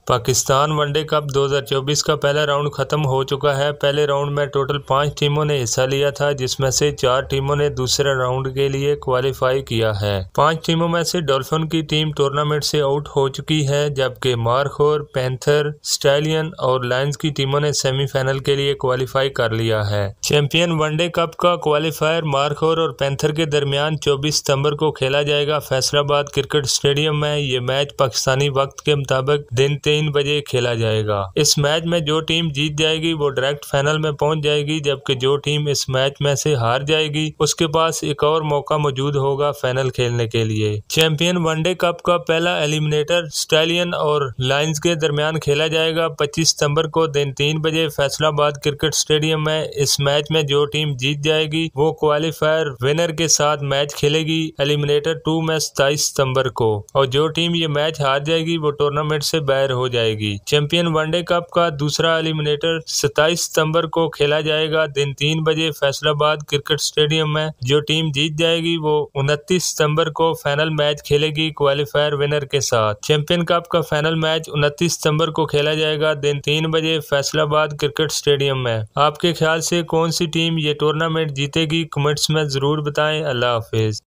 Pakistan one day cup 2024 का पहला round खत्म हो चुका है। पहले राउंड में टोटल 5 टीमों ने हिस्सा लिया था, जिसमें से 4 टीमों ने दूसरे राउंड के लिए क्वालिफाई किया है। 5 टीमों में से डॉल्फिन की टीम टूर्नामेंट से आउट हो चुकी है, जबकि मार्खोर, पैंथर, स्टैलियन और लायंस की टीमों ने सेमीफाइनल के लिए क्वालिफाई कर लिया है। चैंपियन वनडे कप का क्वालिफायर मार्खोर और पैंथर के दरमियान 24 सितंबर को खेला जाएगा फैसलाबाद क्रिकेट स्टेडियम में। ये मैच पाकिस्तानी वक्त के मुताबिक दिन 3 बजे खेला जाएगा। इस मैच में जो टीम जीत जाएगी वो डायरेक्ट फाइनल में पहुंच जाएगी, जबकि जो टीम इस मैच में से हार जाएगी उसके पास एक और मौका मौजूद होगा फाइनल खेलने के लिए। चैंपियन वनडे कप का पहला एलिमिनेटर स्टैलियन और लायंस के दरमियान खेला जाएगा 25 सितंबर को दिन 3 बजे फैसलाबाद क्रिकेट स्टेडियम में। इस मैच में जो टीम जीत जाएगी वो क्वालिफायर विनर के साथ मैच खेलेगी एलिमिनेटर 2 में 27 सितंबर को, और जो टीम ये मैच हार जाएगी वो टूर्नामेंट से बाहर हो जाएगी। चैंपियन वनडे कप का दूसरा एलिमिनेटर 27 सितंबर को खेला जाएगा दिन 3 बजे फैसलाबाद क्रिकेट स्टेडियम में। जो टीम जीत जाएगी वो 29 सितंबर को फाइनल मैच खेलेगी क्वालिफायर विनर के साथ। चैंपियन कप का फाइनल मैच 29 सितंबर को खेला जाएगा दिन 3 बजे फैसलाबाद क्रिकेट स्टेडियम में। आपके ख्याल से कौन सी टीम ये टूर्नामेंट जीतेगी? कमेंट्स में जरूर बताएं। अल्लाह हाफिज।